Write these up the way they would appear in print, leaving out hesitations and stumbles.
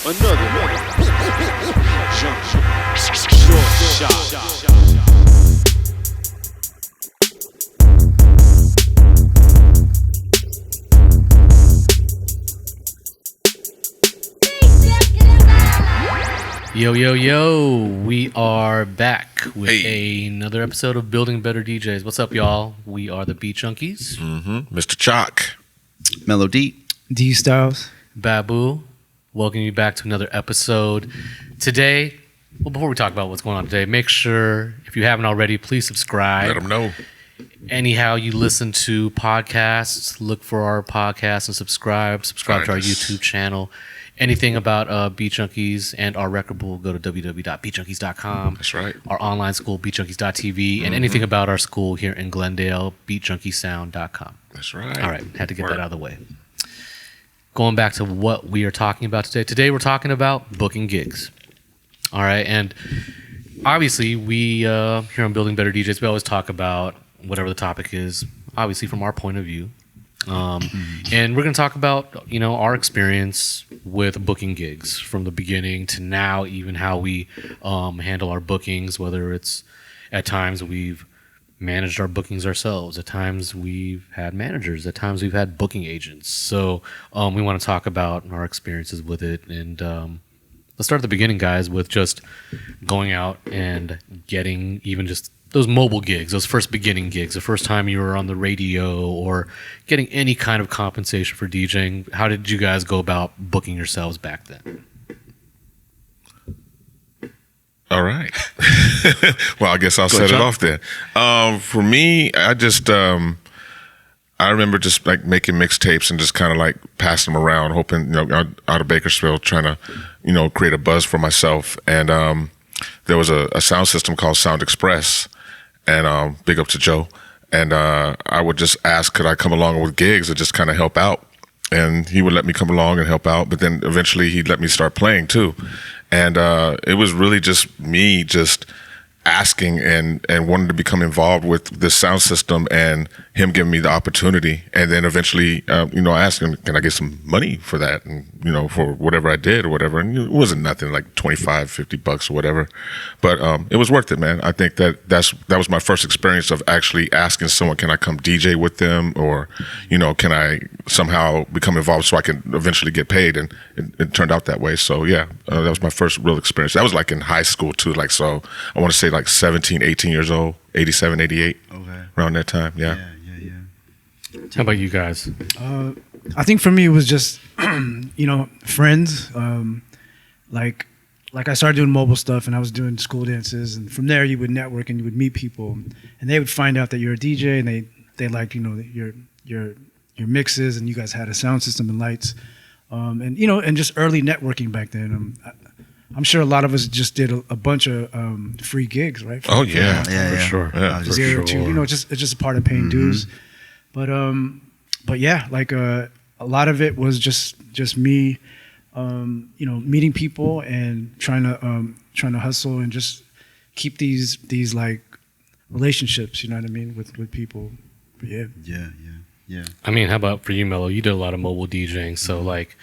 Another short shot. Yo, we are back with another episode of Building Better DJs. What's up, y'all? We are the Beat Junkies. Mr. Choc. Melo-D and D-Styles. Babu, welcome you back to another episode. Today, well, before we talk about what's going on today, make sure, if you haven't already, please subscribe. Let them know. Anyhow you listen to podcasts, look for our podcast and subscribe to our YouTube channel. Anything about Beat Junkies and our record pool, go to www.beatjunkies.com. That's right. Our online school, beatjunkies.tv, and anything about our school here in Glendale, beatjunkiesound.com. That's right. All right, had to get that out of the way. Going back to what we are talking about today. Today we're talking about booking gigs. All right, and obviously we here on Building Better DJs, we always talk about whatever the topic is, obviously from our point of view. And we're going to talk about, our experience with booking gigs from the beginning to now, even how we handle our bookings, whether it's at times we've managed our bookings ourselves, at times we've had managers, at times we've had booking agents. So we want to talk about our experiences with it. And let's start at the beginning, guys, with just going out and getting even just those mobile gigs, those first beginning gigs, the first time you were on the radio or getting any kind of compensation for DJing. How did you guys go about booking yourselves back then? All right. Well, I guess I'll set it off then. For me, I just, I remember just like making mixtapes and just kind of like passing them around, hoping, out of Bakersfield, trying to, create a buzz for myself. And there was a sound system called Sound Express. And big up to Joe. And I would just ask, could I come along with gigs and just kind of help out? And he would let me come along and help out. But then eventually he'd let me start playing too. And it was really just me just asking and wanting to become involved with this sound system and him giving me the opportunity. And then eventually, I asked him, can I get some money for that? And, for whatever I did or whatever. And it wasn't nothing, like $25-$50 or whatever. But it was worth it, man. I think that was my first experience of actually asking someone, can I come DJ with them? Or, can I somehow become involved so I can eventually get paid? And it turned out that way. So yeah, that was my first real experience. That was like in high school too. Like, so I want to say like 17, 18 years old, 87, 88, around that time. Yeah. How about you guys? I think for me it was just, friends. Like I started doing mobile stuff and I was doing school dances, and from there you would network and you would meet people, and they would find out that you're a DJ and they liked your mixes, and you guys had a sound system and lights, and just early networking back then. I'm sure a lot of us just did a bunch of free gigs, right? For sure. Yeah, for sure. It's just a part of paying dues. But yeah, like a lot of it was just me, meeting people and trying to hustle and just keep these like relationships, you know what I mean, with people. But yeah. I mean, how about for you, Melo? You did a lot of mobile DJing, so like,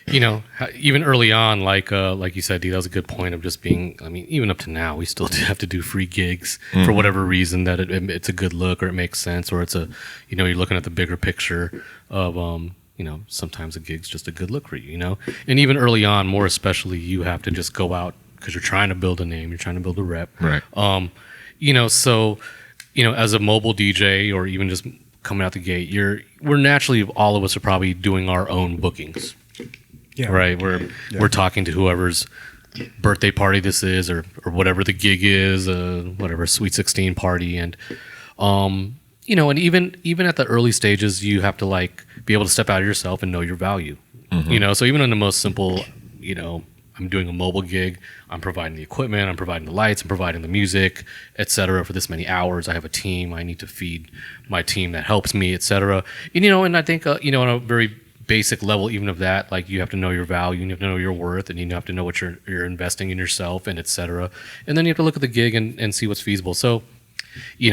even early on, like you said, D, that was a good point of just being, I mean, even up to now, we still have to do free gigs for whatever reason, that it's a good look or it makes sense, or it's you're looking at the bigger picture of, sometimes a gig's just a good look for you, And even early on, more especially, you have to just go out because you're trying to build a name, you're trying to build a rep. Right. So, as a mobile DJ or even just coming out the gate, we're naturally, all of us are probably doing our own bookings. Yeah. Right. We're talking to whoever's birthday party this is, or whatever the gig is, whatever Sweet 16 party, and and even at the early stages, you have to like be able to step out of yourself and know your value. So even in the most simple, I'm doing a mobile gig, I'm providing the equipment, I'm providing the lights, I'm providing the music, etc. for this many hours. I have a team, I need to feed my team that helps me, etc. And I think on a very basic level, even of that, like you have to know your value, and you have to know your worth, and you have to know what you're investing in yourself, and etc. And then you have to look at the gig and see what's feasible. So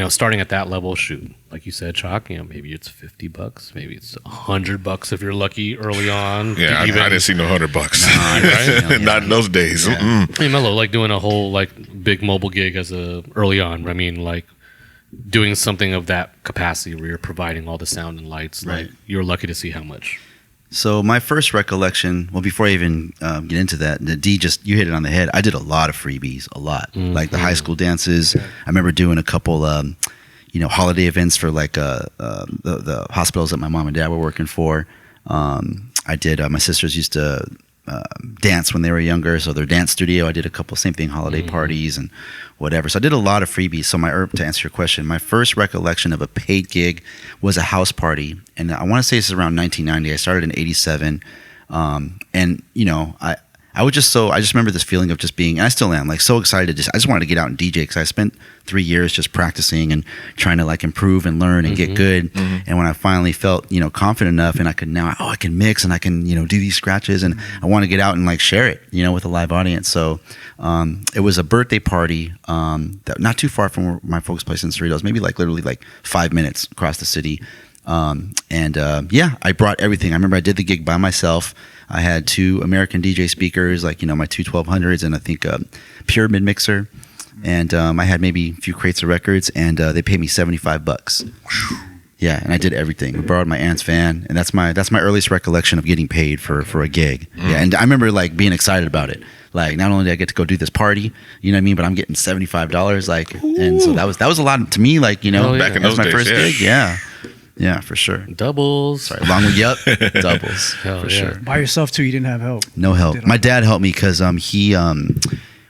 starting at that level, shoot, like you said, Choc, maybe it's $50, maybe it's $100 if you're lucky early on. Yeah, I didn't see no $100. Right? Not in those days. Yeah. Hey, Melo, like doing a whole like big mobile gig early on. I mean, like doing something of that capacity where you're providing all the sound and lights. Right. Like you're lucky to see how much. So my first recollection, well, before I even get into that, you hit it on the head. I did a lot of freebies, a lot. Like the high school dances. I remember doing a couple, holiday events for like the hospitals that my mom and dad were working for. I did, my sisters used to dance when they were younger, so their dance studio. I did a couple, same thing, holiday parties and whatever. So I did a lot of freebies. So to answer your question, my first recollection of a paid gig was a house party, and I want to say this is around 1990. I started in '87, and I just remember this feeling of just being, and I still am, like so excited. I just wanted to get out and DJ because I spent 3 years just practicing and trying to like improve and learn and get good. And when I finally felt, confident enough and I can mix and I can, do these scratches, and I want to get out and like share it, with a live audience. So it was a birthday party that not too far from where my folks' place in Cerritos, maybe like literally like 5 minutes across the city. I brought everything. I remember I did the gig by myself. I had 2 American DJ speakers, like, my 2 1200s, and I think a pyramid mixer. And I had maybe a few crates of records, and they paid me $75. Yeah, and I did everything. I borrowed my aunt's van, and that's my earliest recollection of getting paid for a gig. Yeah, and I remember like being excited about it. Like, not only did I get to go do this party, you know what I mean, but I'm getting $75. Like, and so that was a lot to me. Like, back in those my days, first gig. Yeah. Yeah, for sure. Doubles. Sorry, doubles. For sure. By yourself too, you didn't have help. No help. My dad helped me because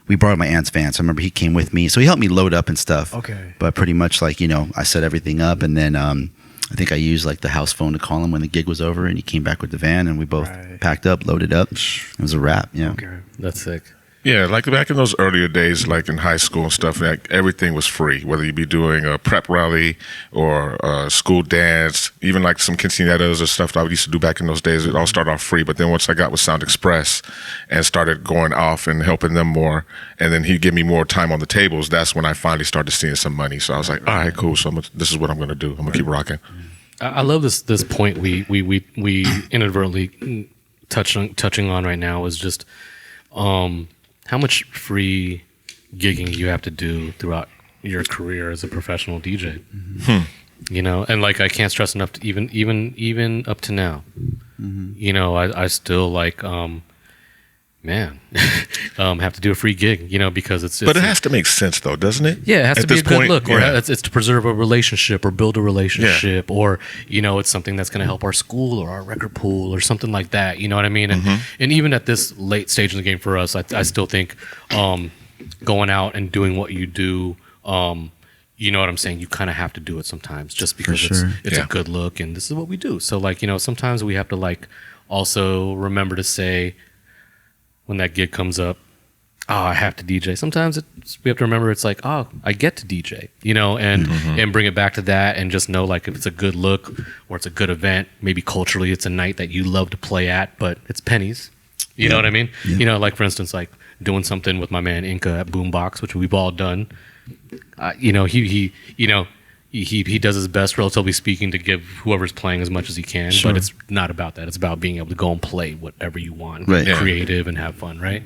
we borrowed my aunt's van, so I remember he came with me. So he helped me load up and stuff. Okay. But pretty much like, I set everything up, and then I think I used like the house phone to call him when the gig was over, and he came back with the van, and we both packed up, loaded up. It was a wrap. Yeah. Okay. That's sick. Yeah, like back in those earlier days, like in high school and stuff, like everything was free. Whether you be doing a prep rally or a school dance, even like some quinceañeras or stuff that I used to do back in those days, it all started off free. But then once I got with Sound Express and started going off and helping them more, and then he'd give me more time on the tables, that's when I finally started seeing some money. So I was like, all right, cool. So this is what I'm going to do. I'm going to keep rocking. I love this point we inadvertently touching on right now is just how much free gigging you have to do throughout your career as a professional DJ. And like I can't stress enough to even up to now. I still like have to do a free gig, because it's but it has to make sense though, doesn't it? Yeah, it has At to be a good point, look, or it's to preserve a relationship or build a relationship, or it's something that's going to help our school or our record pool or something like that. You know what I mean? And even at this late stage in the game for us, I still think going out and doing what you do, you know what I'm saying? You kind of have to do it sometimes, just because it's a good look, and this is what we do. So like sometimes we have to like also remember to say, when that gig comes up, I have to DJ. Sometimes we have to remember it's like, I get to DJ, and bring it back to that, and just know like if it's a good look or it's a good event, maybe culturally it's a night that you love to play at, but it's pennies. You know what I mean? Yeah. Like for instance, like doing something with my man Inca at Boombox, which we've all done. He does his best, relatively speaking, to give whoever's playing as much as he can. Sure. But it's not about that. It's about being able to go and play whatever you want, be creative and have fun, right?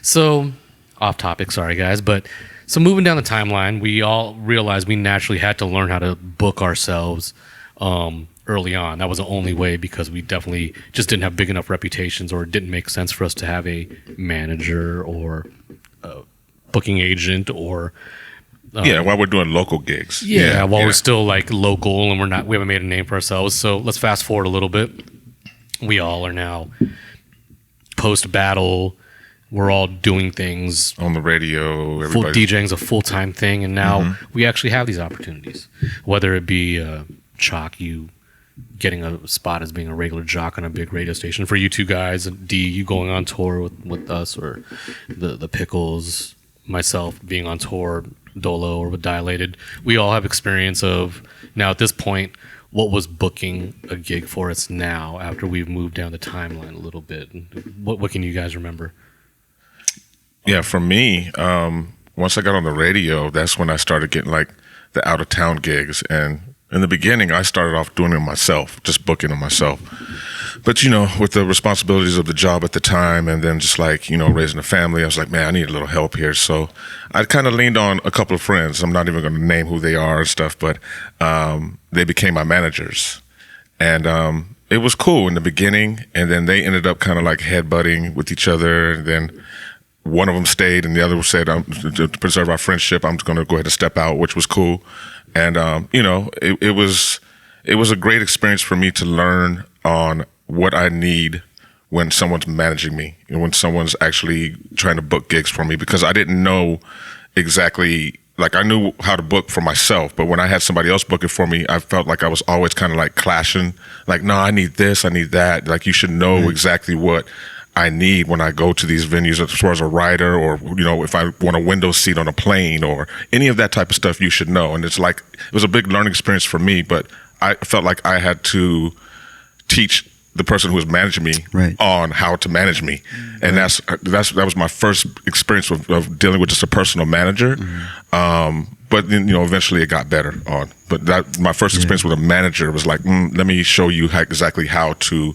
So, off topic, sorry guys. But so moving down the timeline, we all realized we naturally had to learn how to book ourselves early on. That was the only way, because we definitely just didn't have big enough reputations, or it didn't make sense for us to have a manager or a booking agent or while we're doing local gigs. While we're still like local and we haven't made a name for ourselves. So let's fast forward a little bit. We all are now post battle. We're all doing things on the radio. DJing's a full-time thing, and now we actually have these opportunities. Whether it be Choc, you getting a spot as being a regular jock on a big radio station. For you two guys, D, you going on tour with us, or the Pickles, myself being on tour, Dolo or with Dilated. We all have experience of, now at this point, what was booking a gig for us now after we've moved down the timeline a little bit. What can you guys remember? Yeah, for me, once I got on the radio, that's when I started getting like the out of town gigs. And in the beginning, I started off doing it myself, just booking them myself. But, you know, with the responsibilities of the job at the time and then just like, you know, raising a family, I was like, man, I need a little help here. So I kind of leaned on a couple of friends. I'm not even going to name who they are and stuff, but they became my managers. And it was cool in the beginning. And then they ended up kind of like headbutting with each other. And then one of them stayed and the other said, to preserve our friendship, I'm going to go ahead and step out, which was cool. And, you know, it was a great experience for me to learn on what I need when someone's managing me and when someone's actually trying to book gigs for me, because I didn't know exactly, like I knew how to book for myself, but when I had somebody else book it for me, I felt like I was always kind of like clashing, like, no, I need this, I need that. Like you should know exactly what I need when I go to these venues as far as a rider, or, you know, if I want a window seat on a plane or any of that type of stuff, you should know. And it's like, it was a big learning experience for me, but I felt like I had to teach the person who was managing me on how to manage me. And that was my first experience of dealing with just a personal manager. But then, you know, eventually it got better on. But that my first experience with a manager was like, let me show you exactly how to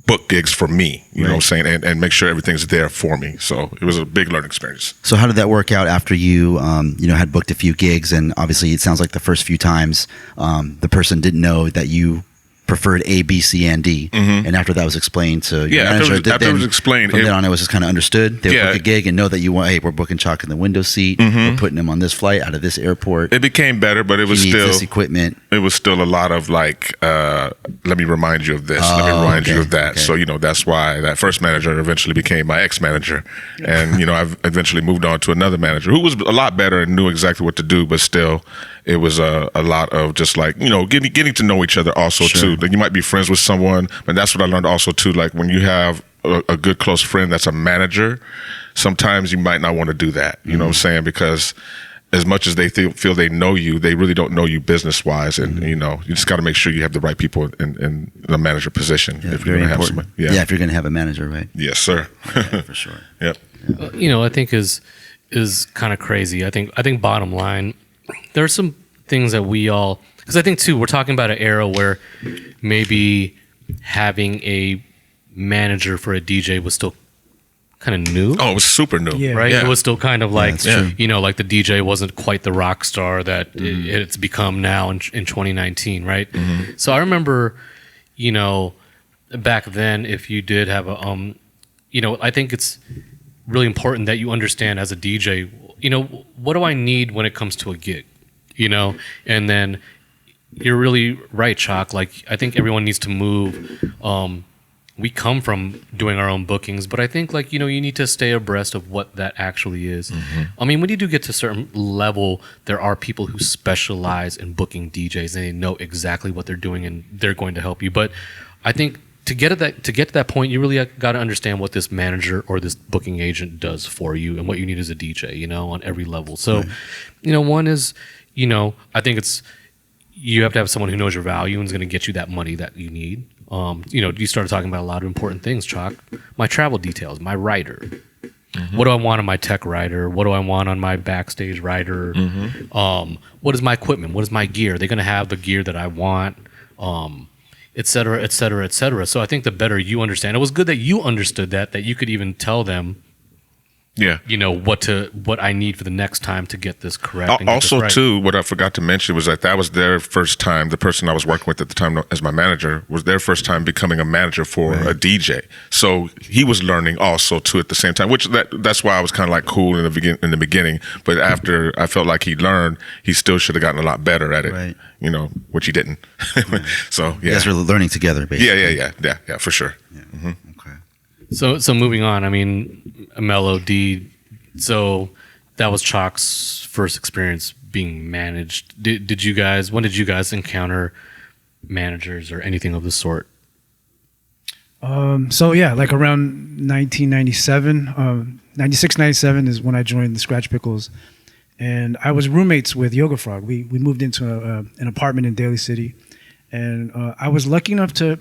book gigs for me, you know what I'm saying, and make sure everything's there for me. So it was a big learning experience. So how did that work out after you, you know, had booked a few gigs? And obviously it sounds like the first few times the person didn't know that you preferred A, B, C, and D. And after that was explained to your manager, after it was explained, from then on it was just kind of understood. They would book a gig and know that you want, hey, we're booking Choc in the window seat. We're putting him on this flight out of this airport. It became better, but it was He needs still this equipment. It was still a lot of like, let me remind you of this. Let me remind you of that. So, you know, that's why that first manager eventually became my ex-manager. And, you know, I've eventually moved on to another manager who was a lot better and knew exactly what to do, but still it was a lot of just like, you know, getting to know each other also too. Like you might be friends with someone, but that's what I learned also too. Like when you have a good close friend that's a manager, sometimes you might not want to do that. You know what I'm saying? Because as much as they feel they know you, they really don't know you business wise. And, you know, you just got to make sure you have the right people in the manager position. If you're going to have someone. If you're going to have a manager, right? Yes, sir. For sure. Yep. You know, I think is kind of crazy. I think bottom line, there are some things that we all, because I think too, we're talking about an era where maybe having a manager for a DJ was still kind of new. Oh, it was super new. Right? Yeah. It was still kind of like, true. you know, like the DJ wasn't quite the rock star that it's become now in 2019, right? So I remember, you know, back then, if you did have a, you know, I think it's really important that you understand as a DJ, you know, what do I need when it comes to a gig, you know? And then you're really right, Choc. Like, I think everyone needs to move. We come from doing our own bookings, but I think, like, you know, you need to stay abreast of what that actually is. I mean, when you do get to a certain level, there are people who specialize in booking DJs and they know exactly what they're doing and they're going to help you. But I think to get to that point, you really got to understand what this manager or this booking agent does for you and what you need as a DJ, you know, on every level. So, you know, one is, you know, I think you have to have someone who knows your value and is going to get you that money that you need. You know, you started talking about a lot of important things, Choc. My travel details, my rider. What do I want on my tech rider? What do I want on my backstage rider? What is my equipment? What is my gear? Are they going to have the gear that I want? Et cetera, et cetera, et cetera. So I think the better you understand, it was good that you understood that you could even tell them, you know, what I need for the next time to get this correct. And Also, right. too, what I forgot to mention was that was their first time. The person I was working with at the time as my manager was their first time becoming a manager for a DJ. So he was learning also too at the same time, which that's why I was kind of like cool in the beginning. But after I felt like he learned, he still should have gotten a lot better at it. Right. You know, which he didn't. So You guys were learning together, basically. Yeah, for sure. Okay. So moving on, I mean, Melo-D. So that was Choc's first experience being managed. When did you guys encounter managers or anything of the sort? So yeah, like around 1997, 96, 97 is when I joined the Scratch Pickles, and I was roommates with Yoga Frog. We moved into an apartment in Daly City, and I was lucky enough to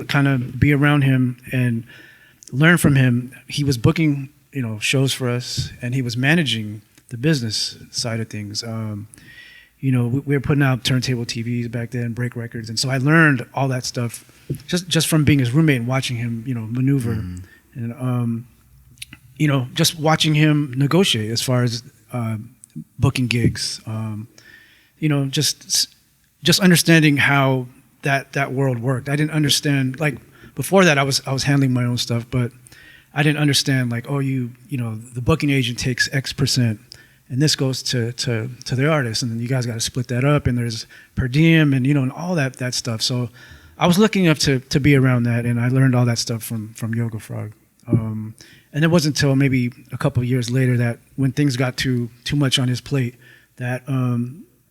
kind of be around him and learn from him. He was booking, you know, shows for us, and he was managing the business side of things. we were putting out turntable TVs back then, break records, and so I learned all that stuff just from being his roommate and watching him, maneuver, and just watching him negotiate as far as booking gigs, just understanding how that world worked. I didn't understand, like before that I was handling my own stuff, but I didn't understand like, the booking agent takes X percent and this goes to the artist, and then you guys got to split that up, and there's per diem and and all that stuff. So I was looking up to be around that, and I learned all that stuff from Yoga Frog. And it wasn't until maybe a couple of years later that when things got too much on his plate that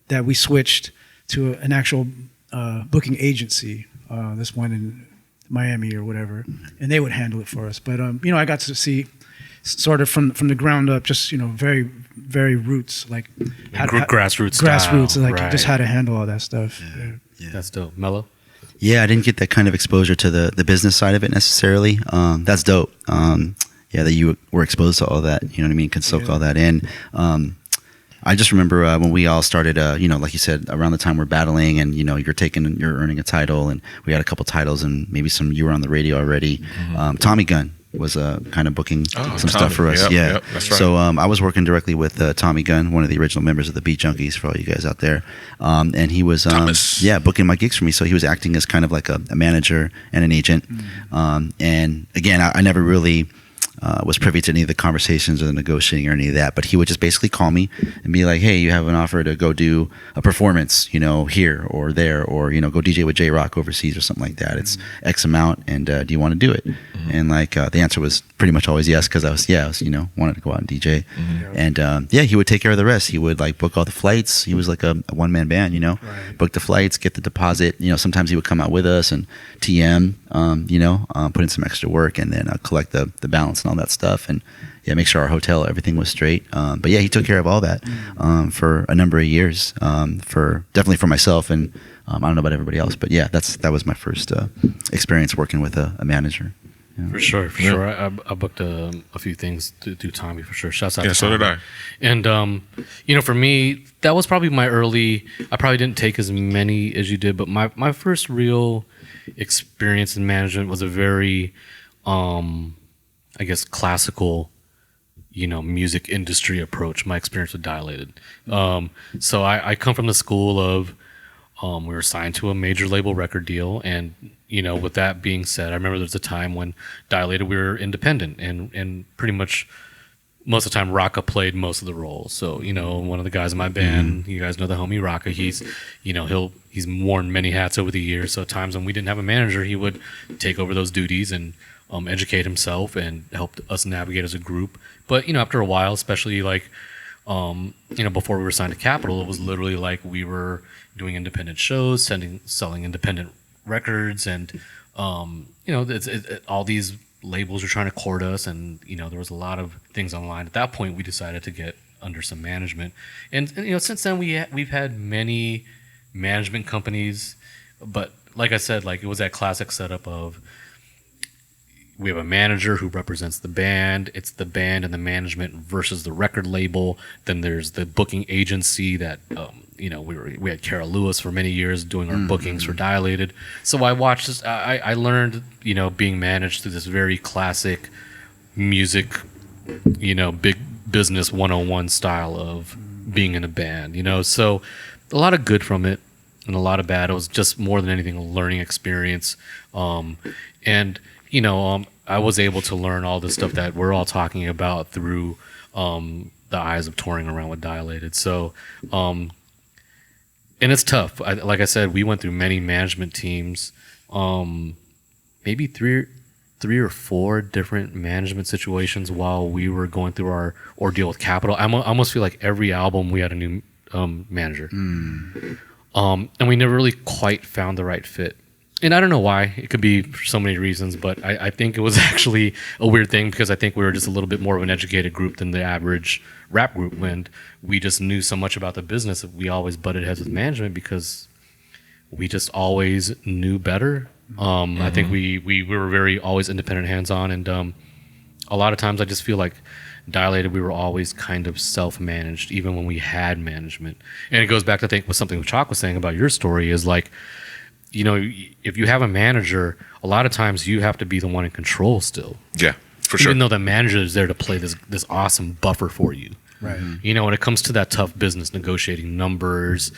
that we switched to an actual booking agency, this one in Miami or whatever, and they would handle it for us. But I got to see sort of from the ground up, just very very roots, like grassroots style, like right. just how to handle all that stuff. Yeah. That's dope. Mello? Yeah, I didn't get that kind of exposure to the business side of it necessarily. That's dope. That you were exposed to all that, you know what I mean, can soak all that in. I just remember when we all started, like you said, around the time we're battling, and you're earning a title, and we had a couple titles, and maybe you were on the radio already. Tommy Gunn was kind of booking some stuff for us. Yep, that's right. So I was working directly with Tommy Gunn, one of the original members of the Beat Junkies, for all you guys out there, and he was booking my gigs for me. So he was acting as kind of like a manager and an agent. And again, I never really was privy to any of the conversations or the negotiating or any of that, but he would just basically call me and be like, hey, you have an offer to go do a performance, here or there, or go DJ with J-Rock overseas or something like that. It's X amount, and do you want to do it? And like the answer was pretty much always yes, because I was wanted to go out and DJ. And he would take care of the rest. He would like book all the flights. He was like a one-man band, book the flights, get the deposit. Sometimes he would come out with us and TM, put in some extra work, and then collect the balance and all that stuff, and make sure our hotel, everything was straight. But he took care of all that for a number of years, definitely for myself, and I don't know about everybody else, but that was my first experience working with a manager. Yeah. For sure. I booked a few things through Tommy, for sure. Shouts out to so Tommy. did I. And for me, that was probably my early. I probably didn't take as many as you did, but my first real experience in management was a very I guess classical, music industry approach. My experience with Dilated. So I come from the school of we were signed to a major label record deal, and with that being said, I remember there was a time when Dilated we were independent, and pretty much most of the time Raka played most of the roles. So one of the guys in my band, you guys know the homie Raka. He's he's worn many hats over the years. So times when we didn't have a manager, he would take over those duties and educate himself and help us navigate as a group. But after a while, especially like before we were signed to Capitol, it was literally like we were doing independent shows, selling independent records, and all these labels were trying to court us, and there was a lot of things online. At that point, we decided to get under some management, and since then we've had many management companies, but like I said, like it was that classic setup of we have a manager who represents the band. It's the band and the management versus the record label. Then there's the booking agency that, we had Carol Lewis for many years doing our bookings for Dilated. So I watched this. I learned, being managed through this very classic music, big business 101 style of being in a band. So a lot of good from it and a lot of bad. It was just more than anything a learning experience. I was able to learn all the stuff that we're all talking about through the eyes of touring around with Dilated. So, and it's tough. Like I said, we went through many management teams, maybe three or four different management situations while we were going through our ordeal with Capitol. I almost feel like every album we had a new manager. And we never really quite found the right fit. And I don't know why. It could be for so many reasons, but I think it was actually a weird thing because I think we were just a little bit more of an educated group than the average rap group, when we just knew so much about the business that we always butted heads with management because we just always knew better. I think we were very always independent, hands-on, and a lot of times I just feel like Dilated, we were always kind of self-managed, even when we had management. And it goes back to I think with something Choc was saying about your story is like, you know, if you have a manager, a lot of times you have to be the one in control still. Yeah, for sure. Even though the manager is there to play this awesome buffer for you. Right. You know, when it comes to that tough business, negotiating numbers,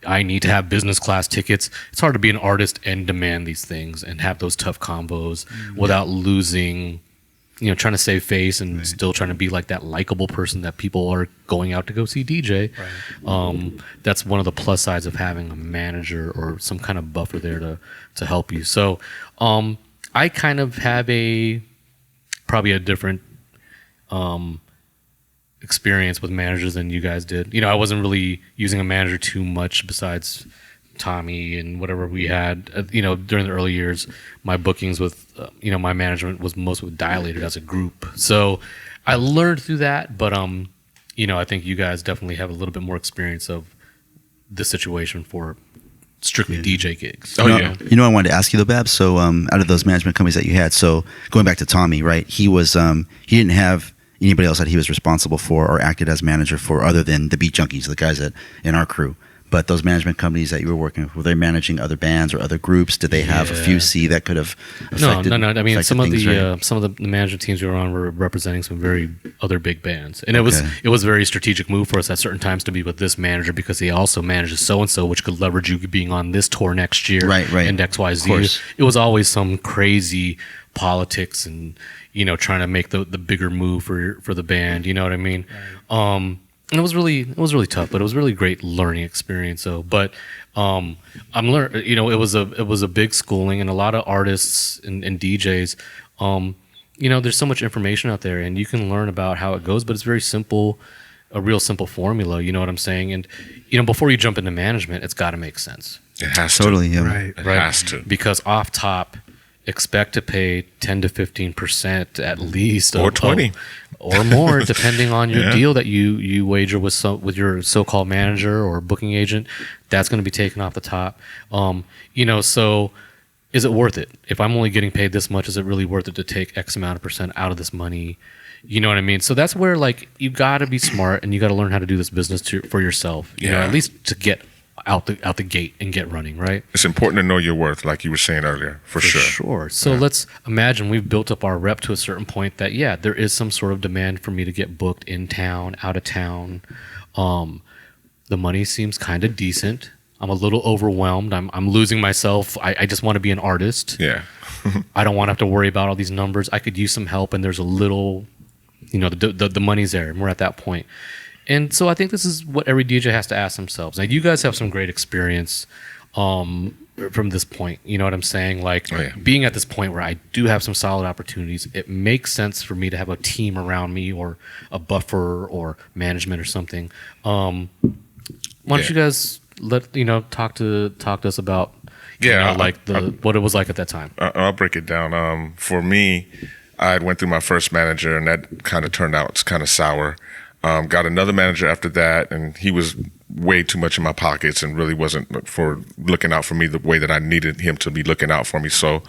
I need to have business class tickets. It's hard to be an artist and demand these things and have those tough combos without losing, you know, trying to save face and still trying to be like that likable person that people are going out to go see DJ. Right. That's one of the plus sides of having a manager or some kind of buffer there to help you. So I kind of have probably a different experience with managers than you guys did. You know, I wasn't really using a manager too much besides Tommy and whatever we had. You know, during the early years, my bookings with, you know, my management was mostly Dilated as a group. So I learned through that, but, you know, I think you guys definitely have a little bit more experience of the situation for strictly DJ gigs. You know, I wanted to ask you though, Bab. So, out of those management companies that you had, so going back to Tommy, right? He was, he didn't have anybody else that he was responsible for or acted as manager for other than the Beat Junkies, the guys that in our crew. But those management companies that you were working with, were they managing other bands or other groups? Did they have a few C that could have affected? No. I mean, some of right? the management teams we were on were representing some very other big bands, and it was a very strategic move for us at certain times to be with this manager because he also manages so and so, which could leverage you being on this tour next year, right, and XYZ. It was always some crazy politics and, you know, trying to make the bigger move for the band. You know what I mean? Right. And it was really tough, but it was a really great learning experience. So, but I'm learning. You know, it was a big schooling, and a lot of artists and DJs. You know, there's so much information out there, and you can learn about how it goes, but it's very simple, a real simple formula. You know what I'm saying? And you know, before you jump into management, it's got to make sense. It has totally, to. yeah. Right. It has to. Because off top, expect to pay 10 to 15% at least, or 20, or more, depending on your deal that you wager with your so-called manager or booking agent. That's going to be taken off the top. You know, so is it worth it? If I'm only getting paid this much, is it really worth it to take X amount of percent out of this money? You know what I mean? So that's where, like, you got to be smart and you got to learn how to do this business for yourself. You know, at least to get out the gate and get running, right? It's important to know your worth, like you were saying earlier, for sure. Sure. So let's imagine we've built up our rep to a certain point that, there is some sort of demand for me to get booked in town, out of town. The money seems kind of decent. I'm a little overwhelmed. I'm losing myself. I just want to be an artist. Yeah. I don't want to have to worry about all these numbers. I could use some help, and there's a little, you know, the money's there, and we're at that point. And so I think this is what every DJ has to ask themselves. Now, you guys have some great experience from this point. You know what I'm saying? Like, being at this point where I do have some solid opportunities, it makes sense for me to have a team around me or a buffer or management or something. Why don't you guys talk to us about what it was like at that time? I'll break it down. For me, I went through my first manager, and that kind of turned out kind of sour. Got another manager after that, and he was way too much in my pockets and really wasn't for looking out for me the way that I needed him to be looking out for me. So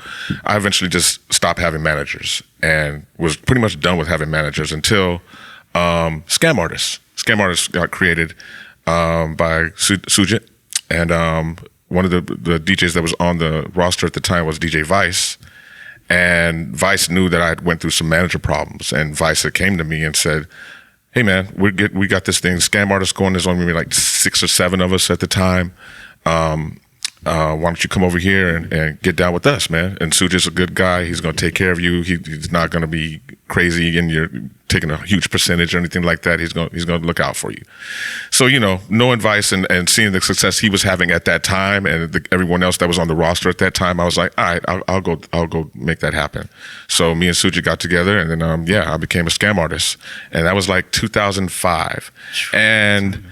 I eventually just stopped having managers and was pretty much done with having managers until Scam Artists. Scam Artists got created by Sujit, and one of the DJs that was on the roster at the time was DJ Vice. And Vice knew that I went through some manager problems, and Vice had came to me and said, "Hey man, we got this thing. Scam Artists going. There's only maybe like 6 or 7 of us at the time. Why don't you come over here and get down with us, man?" And Sujit's a good guy. He's going to take care of you. He's not going to be crazy and you're taking a huge percentage or anything like that. He's going to look out for you. So, you know, knowing Vice and seeing the success he was having at that time and everyone else that was on the roster at that time, I was like, all right, I'll go make that happen. So me and Sujit got together, and then I became a Scam Artist, and that was like 2005. And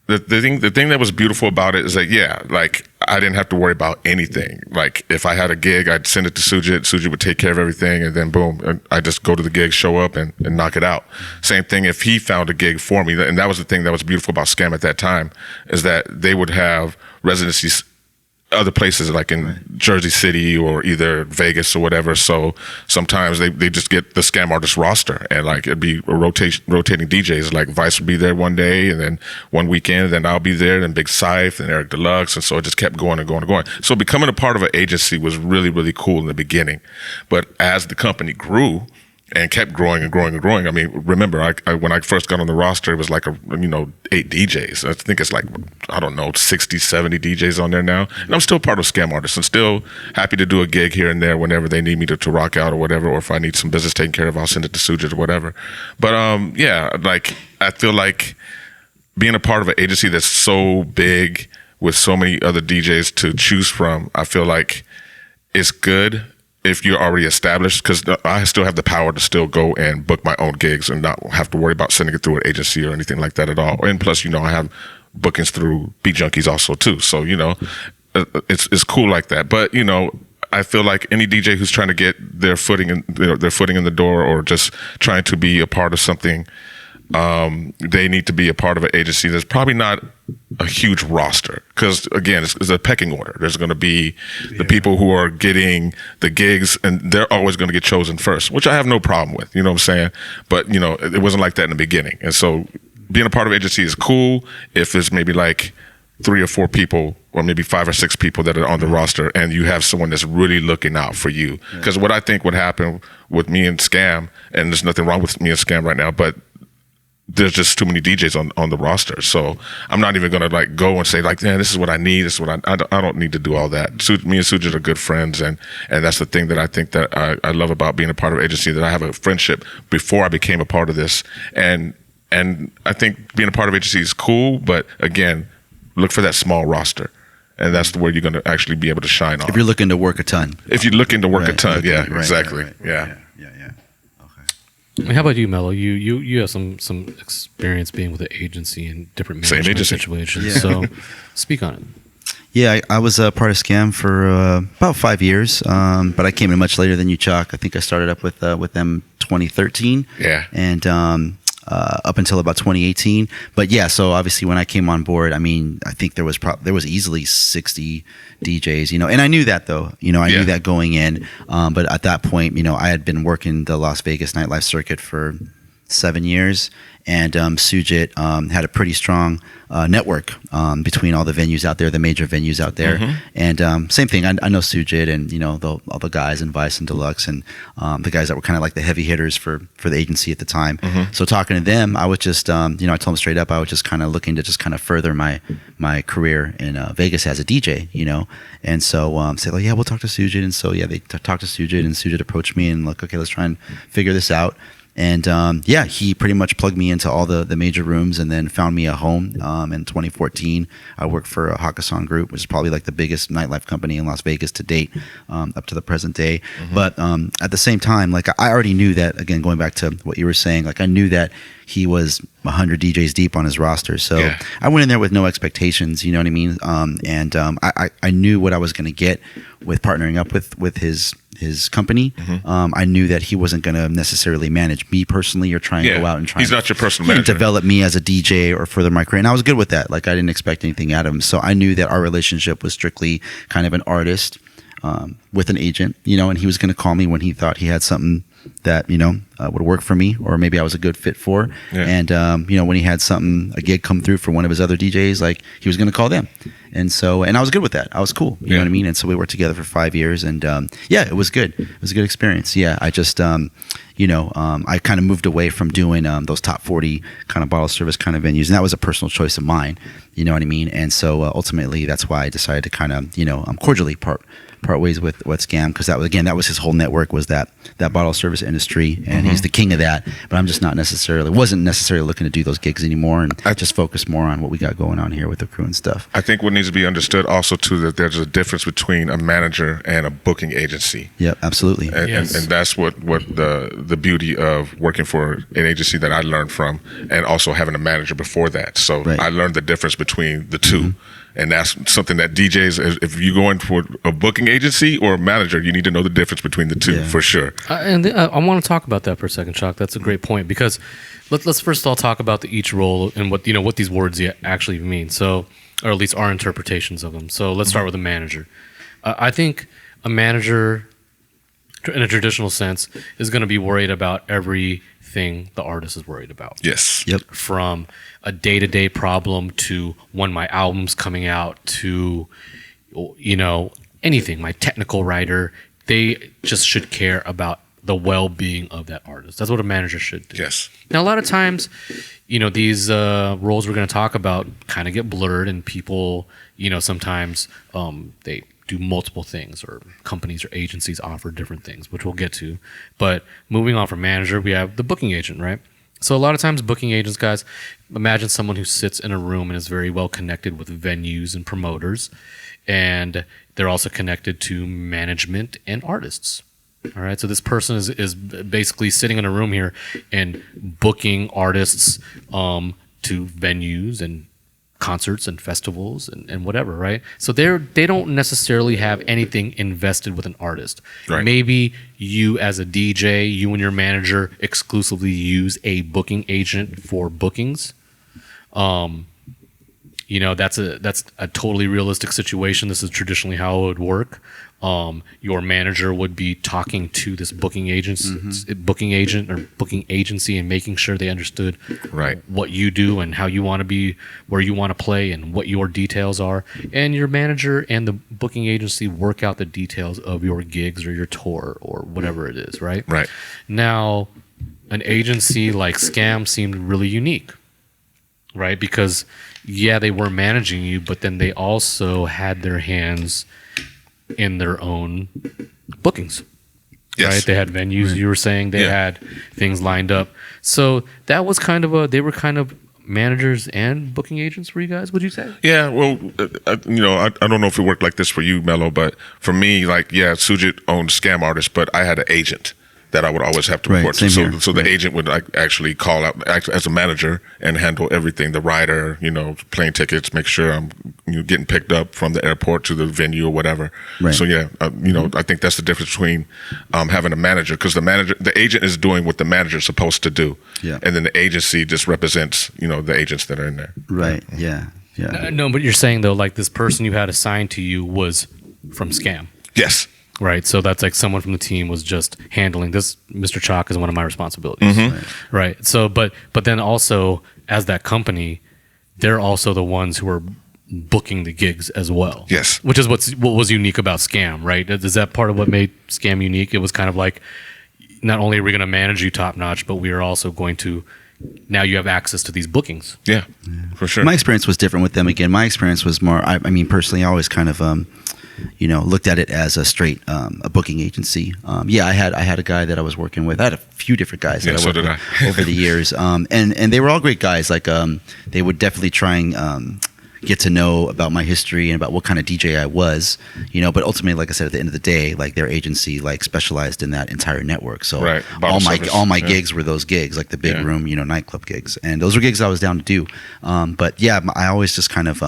the thing that was beautiful about it is that, like, I didn't have to worry about anything. Like, if I had a gig, I'd send it to Sujit. Sujit would take care of everything, and then boom, I just go to the gig, show up, and knock it out. Same thing if he found a gig for me. And that was the thing that was beautiful about Scam at that time, is that they would have residencies other places like in Jersey City or either Vegas or whatever. So sometimes they just get the Scam Artist roster, and like it'd be a rotating DJs. Like Vice would be there one day, and then one weekend, then I'll be there, and Big Scythe and Eric Deluxe, and so it just kept going and going and going. So becoming a part of an agency was really, really cool in the beginning. But as the company grew and kept growing and growing and growing. I mean, remember, I when I first got on the roster, it was like 8 DJs. I think it's like, I don't know, 60, 70 DJs on there now. And I'm still part of Scam Artists and still happy to do a gig here and there whenever they need me to rock out or whatever, or if I need some business taken care of, I'll send it to Sujit or whatever. But yeah, like I feel like being a part of an agency that's so big with so many other DJs to choose from, I feel like it's good if you're already established, because I still have the power to still go and book my own gigs and not have to worry about sending it through an agency or anything like that at all. And plus, I have bookings through Beat Junkies also too. So, it's cool like that. But, I feel like any DJ who's trying to get their footing in the door, or just trying to be a part of something, they need to be a part of an agency. There's probably not a huge roster, because again, it's a pecking order. There's going to be the people who are getting the gigs, and they're always going to get chosen first, which I have no problem with. You know what I'm saying? But it wasn't like that in the beginning. And so being a part of an agency is cool if there's maybe like 3 or 4 people, or maybe 5 or 6 people that are on the roster, and you have someone that's really looking out for you. Because what I think would happen with me and Scam, and there's nothing wrong with me and Scam right now, but there's just too many DJs on the roster. So I'm not even going to like go and say like, yeah, this is what I need. This is what I don't need to do all that. Me and Sujit are good friends. And that's the thing that I think that I love about being a part of an agency, that I have a friendship before I became a part of this. And I think being a part of agency is cool, but again, look for that small roster. And that's where you're going to actually be able to shine on. If you're looking to work a ton. If you're looking to work a ton, yeah, exactly. Right. Yeah. How about you, Melo? You have some experience being with an agency and different management situations. Yeah. So speak on it. Yeah, I was a part of Scam for about 5 years, but I came in much later than you, Choc. I think I started up with them 2013. Yeah. And up until about 2018. But yeah, so obviously when I came on board, I mean, I think there was easily 60 DJs, and I knew that though, I knew that going in. But at that point, I had been working the Las Vegas nightlife circuit for 7 years, and Sujit had a pretty strong network between all the venues out there, the major venues out there. Mm-hmm. And same thing, I know Sujit and all the guys in Vice and Deluxe, and the guys that were kind of like the heavy hitters for the agency at the time. Mm-hmm. So talking to them, I was just I told them straight up, I was just kind of looking to just kind of further my career in Vegas as a DJ, and so said, yeah, we'll talk to Sujit. And so yeah, they talked to Sujit, and Sujit approached me and like, okay, let's try and figure this out. And yeah, he pretty much plugged me into all the major rooms, and then found me a home. In 2014, I worked for a Hakkasan Group, which is probably like the biggest nightlife company in Las Vegas to date, up to the present day. Mm-hmm. But at the same time, like I already knew that, again, going back to what you were saying, like I knew that he was 100 DJs deep on his roster. So yeah. I went in there with no expectations, you know what I mean? And I knew what I was going to get with partnering up with his company. Mm-hmm. I knew that he wasn't going to necessarily manage me personally or try and go out and try. He's not your personal manager. Develop me as a DJ or further my career. And I was good with that. Like I didn't expect anything out of him. So I knew that our relationship was strictly kind of an artist with an agent, and he was going to call me when he thought he had something that would work for me, or maybe I was a good fit for. Yeah. And when he had a gig come through for one of his other DJs, like he was going to call them. And so, and I was good with that. I was cool. You know what I mean? And so we worked together for 5 years, and yeah, it was good. It was a good experience. Yeah, I just I kind of moved away from doing those top 40 kind of bottle service kind of venues, and that was a personal choice of mine. You know what I mean? And so ultimately, that's why I decided to kind of cordially part ways with Scam, because that was his whole network, was that bottle service industry, and mm-hmm. he's the king of that. But I'm just wasn't necessarily looking to do those gigs anymore, and I just focused more on what we got going on here with the crew and stuff. I think what needs to be understood also too, that there's a difference between a manager and a booking agency. Yep, absolutely. And, yes. and that's what the beauty of working for an agency that I learned from, and also having a manager before that. So right. I learned the difference between the two. Mm-hmm. And that's something that DJs, if you go in for a booking agency or a manager, you need to know the difference between the two, for sure. And I want to talk about that for a second, Choc. That's a great point, because let's first of all talk about each role and what these words actually mean. So or at least our interpretations of them. So let's start with a manager. I think a manager, in a traditional sense, is going to be worried about everything the artist is worried about. Yes. Yep. From a day-to-day problem to when my album's coming out to, anything, my technical writer. They just should care about the well-being of that artist. That's what a manager should do. Yes. Now, a lot of times, these roles we're going to talk about kind of get blurred, and people, sometimes they do multiple things, or companies or agencies offer different things, which we'll get to. But moving on from manager, we have the booking agent, right? So a lot of times booking agents, guys, imagine someone who sits in a room and is very well connected with venues and promoters, and they're also connected to management and artists. All right, so this person is basically sitting in a room here and booking artists to venues and concerts and festivals and whatever, right? So they don't necessarily have anything invested with an artist. Right. Maybe you as a DJ, you and your manager exclusively use a booking agent for bookings. That's a totally realistic situation. This is traditionally how it would work. Your manager would be talking to this booking agent or booking agency and making sure they understood what you do and how you want to be, where you want to play, and what your details are. And your manager and the booking agency work out the details of your gigs or your tour or whatever it is, right? Right. Now, an agency like Scam seemed really unique, right? Because, yeah, they were managing you, but then they also had their hands in their own bookings. Yes. Right? They had venues, you were saying, they had things lined up. So that was they were kind of managers and booking agents for you guys, would you say? Yeah, well, I don't know if it worked like this for you, Melo, but for me, Sujit owned Scam Artists, but I had an agent that I would always have to report to. So the agent would actually call out as a manager and handle everything, the rider, plane tickets, make sure I'm getting picked up from the airport to the venue or whatever. Right. So I think that's the difference between having a manager, because the agent is doing what the manager is supposed to do. Yeah. And then the agency just represents, the agents that are in there. Right. Yeah. Yeah. No, but you're saying, though, like this person you had assigned to you was from Scam. Yes. Right, so that's like someone from the team was just handling this. Mr. Choc is one of my responsibilities. Right. So, but then also as that company, they're also the ones who are booking the gigs as well. Yes. Which is what was unique about Scam, right? Is that part of what made Scam unique? It was kind of like, not only are we going to manage you top notch, but we are also going to, now you have access to these bookings. Yeah, for sure. My experience was different with them. Again, my experience was more, I mean, personally, I always kind of, looked at it as a straight a booking agency. I had a guy that I was working with. I had a few different guys that I worked with over the years, and they were all great guys. Like they would definitely try and get to know about my history and about what kind of DJ I was, But ultimately, like I said, at the end of the day, like their agency specialized in that entire network. So all my gigs were those gigs, like the big room, nightclub gigs, and those were gigs I was down to do. I always just kind of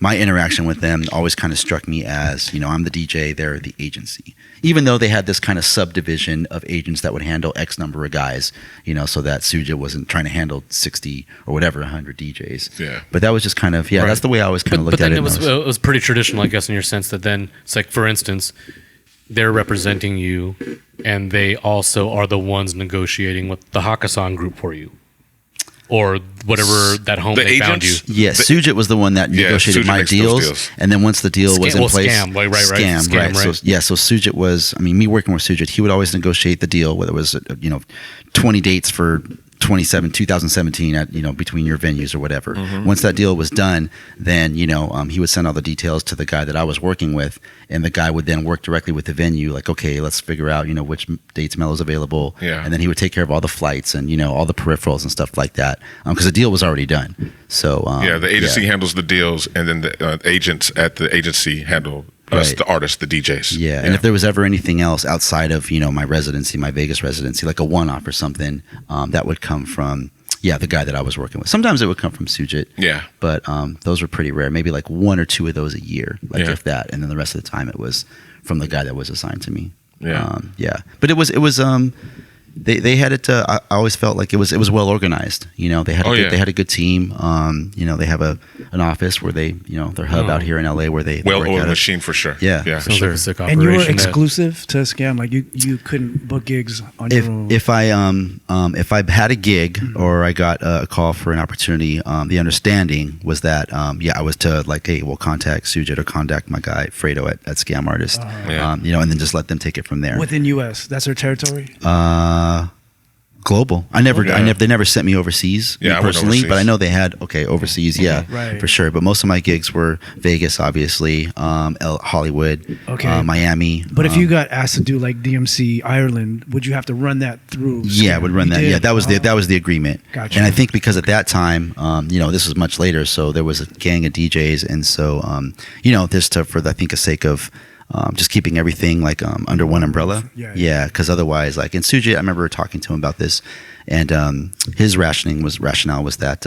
my interaction with them always kind of struck me as, I'm the DJ, they're the agency. Even though they had this kind of subdivision of agents that would handle X number of guys, so that Suja wasn't trying to handle 60 or whatever, 100 DJs. Yeah. But that was just kind of, that's the way I always kind of looked at it. But then it was pretty traditional, I guess, in your sense that then it's like, for instance, they're representing you and they also are the ones negotiating with the Hakkasan group for you. Or whatever that home they found you. Yes, Sujit was the one that negotiated my deals, and then once the deal was in place, Scam, right. So Sujit was, me working with Sujit, he would always negotiate the deal, whether it was 20 dates for 2017 at between your venues or whatever. Once that deal was done, then he would send all the details to the guy that I was working with, and the guy would then work directly with the venue, like, okay, let's figure out which dates Melo's available, and then he would take care of all the flights and all the peripherals and stuff like that, because the deal was already done. So the agency handles the deals, and then the agents at the agency handle us, the artists, the DJs. Yeah, and if there was ever anything else outside of my residency, my Vegas residency, like a one-off or something, that would come from the guy that I was working with. Sometimes it would come from Sujit. Yeah, but those were pretty rare. Maybe like one or two of those a year, if that, and then the rest of the time it was from the guy that was assigned to me. Yeah, but it was they had it. I always felt like it was well organized. You know, they had they had a good team. You know, they have an office where they their hub out here in LA where they well-oiled machine for sure. Yeah, for Sounds sure. like a sick And operation. you were that- exclusive to Scam, like you couldn't book gigs on your own. If I had a gig or I got a call for an opportunity, the understanding was that I was to like, hey, we'll contact Sujit or contact my guy Fredo at Scam Artist, Yeah. and then just let them take it from there. Within US, that's their territory. Global. They never sent me overseas Yeah, I went personally, but I overseas. know they had overseas, Right. for sure. But most of my gigs were Vegas, obviously, Hollywood, Okay. Miami. But if you got asked to do like DMC Ireland, would you have to run that through? Yeah, Scam? would run You that. did? Yeah, that was Oh. that was the agreement. Gotcha. And I think because at that time, this was much later, so there was a gang of DJs, and so this for I think a sake of just keeping everything like under one umbrella. Yeah. Because otherwise, like in Sujit, I remember talking to him about this, and his rationale was that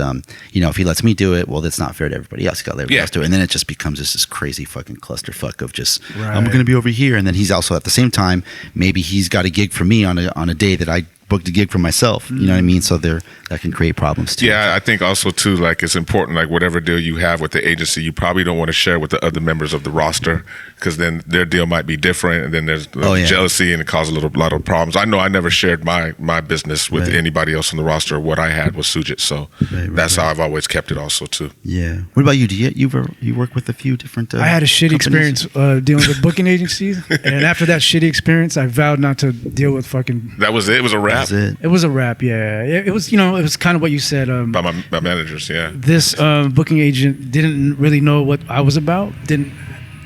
if he lets me do it, well, that's not fair to everybody else. He got to let everybody else do it, and then it just becomes this crazy fucking clusterfuck of just I'm going to be over here, and then he's also at the same time maybe he's got a gig for me on a day that I booked a gig for myself. You know what I mean? So that can create problems too. Yeah, I think also too, like it's important, like whatever deal you have with the agency, you probably don't want to share with the other members of the roster because then their deal might be different, and then there's jealousy and it causes a lot of problems. I know I never shared my business with anybody else on the roster. What I had was Sujit, so that's how I've always kept it also too. Yeah. What about you? Do you work with a few different? I had a shitty companies? experience dealing with booking agencies, and after that shitty experience, I vowed not to deal with fucking. That was it. It was a wrap That's it. It was a wrap, yeah. It was, it was kind of what you said. by my managers. Yeah. This booking agent didn't really know what I was about, didn't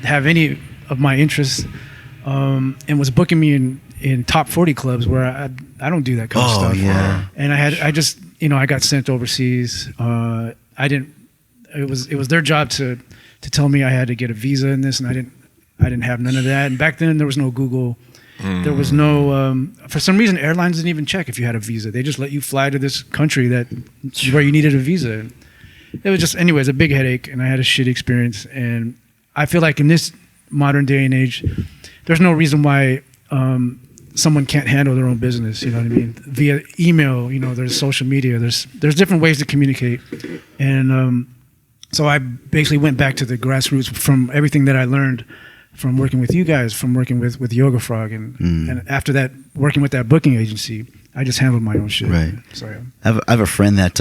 have any of my interests, and was booking me in top 40 clubs where I don't do that kind of stuff. Yeah. And I got sent overseas. It was their job to tell me I had to get a visa in this, and I didn't have none of that. And back then there was no Google. There was no, for some reason, airlines didn't even check if you had a visa. They just let you fly to this country where you needed a visa. It was just, anyways, a big headache, and I had a shitty experience. And I feel like in this modern day and age, there's no reason why someone can't handle their own business. You know what I mean? Via email, there's social media, there's different ways to communicate. And so I basically went back to the grassroots from everything that I learned from working with you guys, from working with Yoga Frog, and after that, working with that booking agency, I just handled my own shit. Right. So yeah. I have a friend that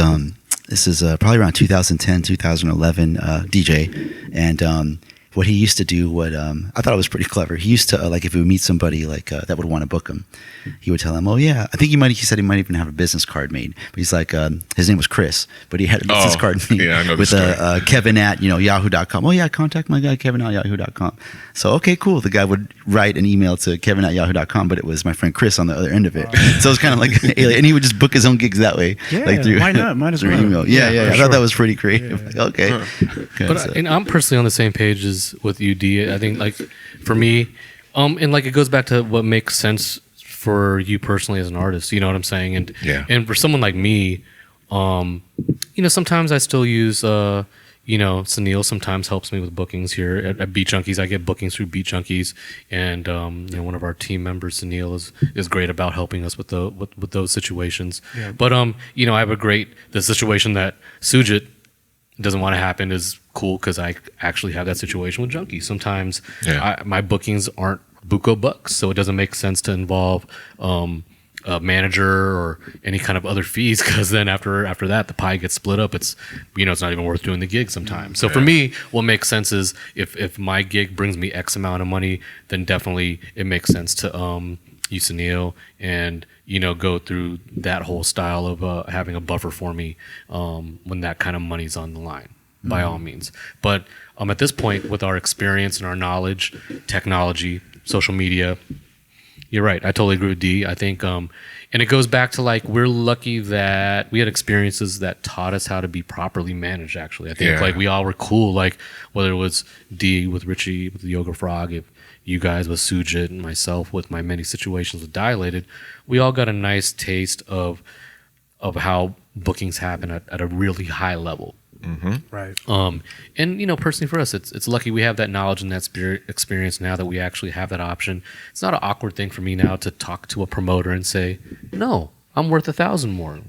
this is probably around 2010, 2011 DJ, and what he used to do, I thought it was pretty clever. He used to like if he would meet somebody like that would want to book him, he would tell him, "Oh yeah, I think he said he might even have a business card made." But he's like, his name was Chris, but he had a business card made yeah, I know the with story. Kevin at yahoo.com. Oh yeah, contact my guy Kevin at yahoo.com. So okay, cool. The guy would write an email to Kevin at yahoo.com, but it was my friend Chris on the other end of it. So it was kind of like alien, and he would just book his own gigs that way. Yeah, why not? Might as through well. email. Yeah. I for thought sure. that was pretty creative. Like, okay. But and I'm personally on the same page as with you, D. I think like for me, and like it goes back to what makes sense for you personally as an artist. You know what I'm saying? And and for someone like me, sometimes I still use Sunil sometimes helps me with bookings here at Beat Junkies. I get bookings through Beat Junkies, and one of our team members, Sunil, is great about helping us with those situations. Yeah. But I have the situation that Sujit doesn't want to happen is cool because I actually have that situation with Junkies. Sometimes my bookings aren't buco bucks, so it doesn't make sense to involve a manager or any kind of other fees because then after that the pie gets split up. It's it's not even worth doing the gig sometimes. So for me, what makes sense is if my gig brings me X amount of money, then definitely it makes sense to use Sunil and go through that whole style of having a buffer for me when that kind of money's on the line, by all means. But at this point, with our experience and our knowledge, technology, social media, you're right. I totally agree with D. I think, and it goes back to like we're lucky that we had experiences that taught us how to be properly managed. Actually, I think like we all were cool. Like whether it was D with Richie with the Yoga Frog, if you guys with Sujit and myself with my many situations with Dilated, we all got a nice taste of how bookings happen at a really high level. Right. And personally for us, it's lucky we have that knowledge and that spirit experience now that we actually have that option. It's not an awkward thing for me now to talk to a promoter and say, no, I'm worth 1,000 more.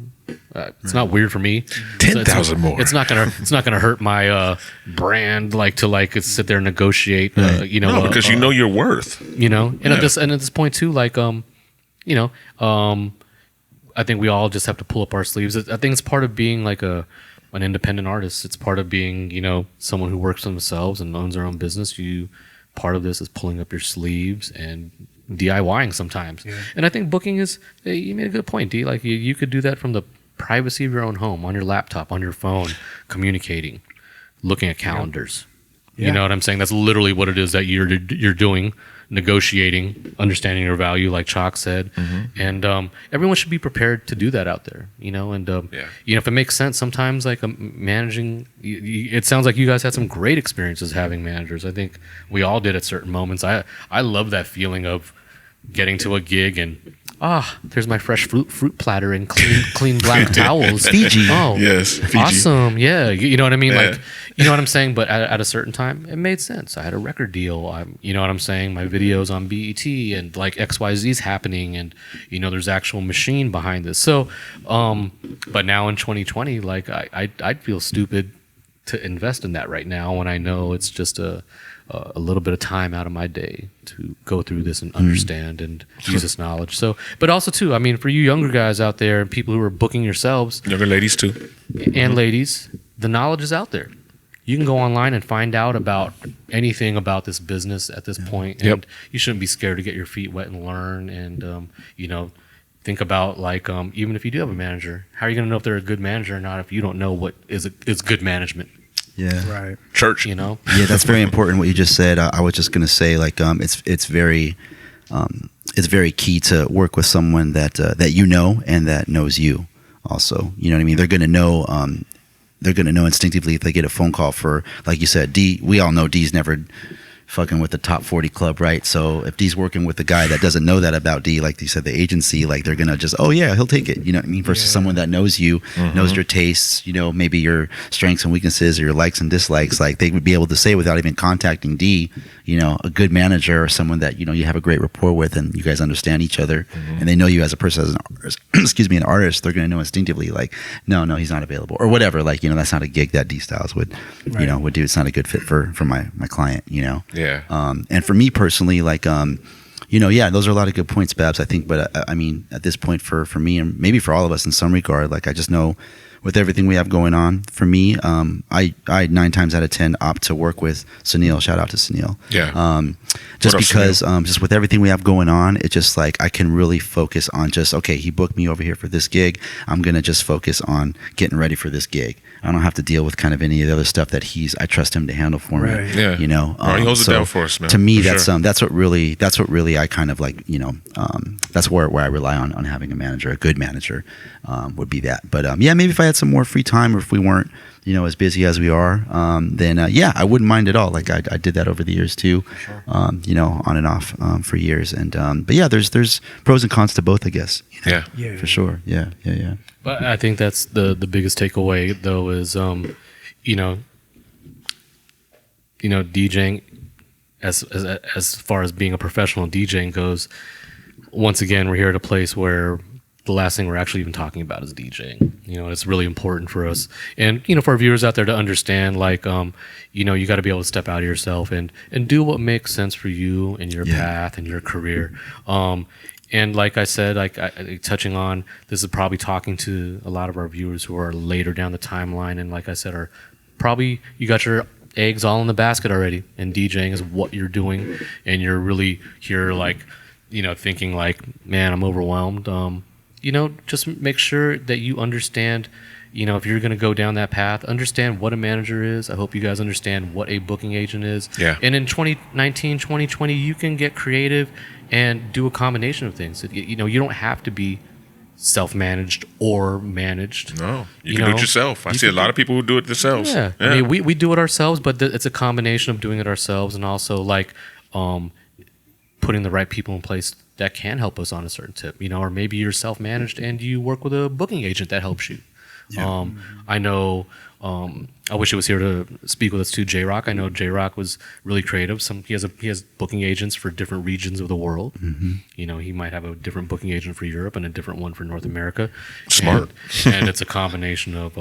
It's not weird for me. 10,000 more. It's not gonna hurt my brand to sit there and negotiate. No, because you know your worth. And at this point too, I think we all just have to pull up our sleeves. I think it's part of being an independent artist. It's part of being someone who works for themselves and owns their own business. Part of this is pulling up your sleeves and DIYing sometimes. Yeah. And I think booking is, you made a good point, D. You could do that from the privacy of your own home, on your laptop, on your phone, communicating, looking at calendars. Yeah. You know what I'm saying? That's literally what it is that you're doing, negotiating, understanding your value, like Choc said. And everyone should be prepared to do that out there, and if it makes sense, sometimes managing, it sounds like you guys had some great experiences having managers. I think we all did at certain moments. I love that feeling of getting to a gig and there's my fresh fruit platter and clean black towels. Fiji. Oh, yes, Fiji. Awesome. Yeah, you know what I mean. Yeah. You know what I'm saying. But at a certain time, it made sense. I had a record deal. You know what I'm saying. My videos on BET and XYZ's happening, and there's actual machine behind this. So, but now in 2020, I'd feel stupid to invest in that right now when I know it's just a little bit of time out of my day to go through this and understand and use this knowledge. So, but also too, I mean, for you younger guys out there and people who are booking yourselves, younger ladies too, and ladies, the knowledge is out there. You can go online and find out about anything about this business at this point, and you shouldn't be scared to get your feet wet and learn. And think about even if you do have a manager, how are you going to know if they're a good manager or not if you don't know what is good management? Yeah. Right. Church. Yeah, that's very important what you just said. I was just gonna say it's very key to work with someone that and that knows you also. You know what I mean? They're gonna know instinctively if they get a phone call for, like you said, D. We all know D's never fucking with the top 40 club, right? So if D's working with a guy that doesn't know that about D, like you said, the agency, they're gonna just, he'll take it. You know what I mean? Versus someone that knows you, knows your tastes, maybe your strengths and weaknesses or your likes and dislikes. They would be able to say without even contacting D, a good manager or someone that you have a great rapport with and you guys understand each other and they know you as a person, as an artist, an artist. They're gonna know instinctively no, he's not available or whatever. That's not a gig that D-Styles would would do. It's not a good fit for my client. Yeah. And for me personally, those are a lot of good points, Babs, I think. But I mean, at this point for me and maybe for all of us in some regard, I just know with everything we have going on, for me, I 9 times out of 10 opt to work with Sunil. Shout out to Sunil. Yeah. Just because, just with everything we have going on, it's just I can really focus on he booked me over here for this gig. I'm going to just focus on getting ready for this gig. I don't have to deal with kind of any of the other stuff that I trust him to handle for me. Yeah. He holds it down for us, man. To me, that's what really I kind of that's where I rely on having a manager, a good manager, would be that. But maybe if I had some more free time or if we weren't, as busy as we are, then I wouldn't mind at all. I did that over the years too, sure. On and off for years. And but there's pros and cons to both, I guess. Yeah, for sure. Yeah. But I think that's the biggest takeaway though is DJing as far as being a professional DJing goes. Once again, we're here at a place where the last thing we're actually even talking about is DJing. It's really important for us. And, for our viewers out there to understand, you got to be able to step out of yourself and do what makes sense for you and your path and your career. And like I said, touching on, this is probably talking to a lot of our viewers who are later down the timeline. And like I said, are probably, you got your eggs all in the basket already. And DJing is what you're doing. And you're really here, thinking man, I'm overwhelmed. Just make sure that you understand, if you're going to go down that path, understand what a manager is. I hope you guys understand what a booking agent is. Yeah. And in 2019, 2020, you can get creative and do a combination of things. You don't have to be self-managed or managed. No, you can do it yourself. I see a lot of people who do it themselves. Yeah. I mean, we do it ourselves, but it's a combination of doing it ourselves and also putting the right people in place that can help us on a certain tip, or maybe you're self-managed and you work with a booking agent that helps you. Yeah. I know I wish he was here to speak with us too. J-Rock. I know J-Rock was really creative. He has booking agents for different regions of the world. Mm-hmm. You know, he might have a different booking agent for Europe and a different one for North America. Smart. And it's a combination of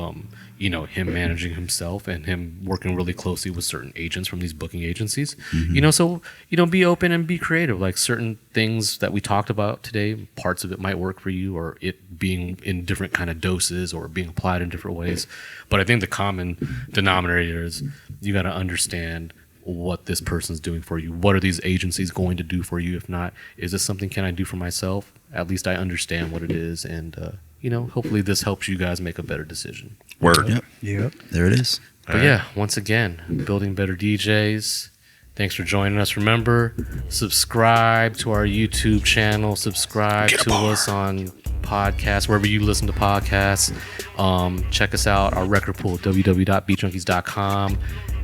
you know, him managing himself and him working really closely with certain agents from these booking agencies. Mm-hmm. You know, so, you know, be open and be creative. Like certain things that we talked about today, parts of it might work for you, or it being in different kind of doses or being applied in different ways. But I think the common denominator is you got to understand what this person's doing for you. What are these agencies going to do for you? If not, is this something can I do for myself? At least I understand what it is. And, you know, hopefully this helps you guys make a better decision. Word. Yep. Yep. There it is. But yeah, once again, Building Better DJs. Thanks for joining us. Remember, subscribe to our YouTube channel. Subscribe to us on podcasts, wherever you listen to podcasts. Check us out, our record pool, www.beatjunkies.com,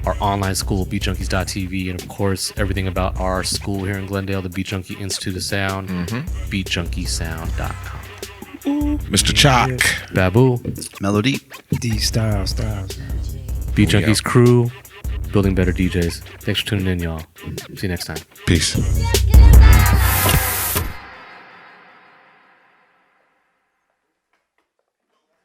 our online school, beatjunkies.tv, and of course, everything about our school here in Glendale, the Beat Junkie Institute of Sound, beatjunkiesound.com. Mr. Choc. Babu, Melo-D. D-Styles. Beat Junkies crew, Building Better DJs. Thanks for tuning in, y'all. See you next time. Peace. Get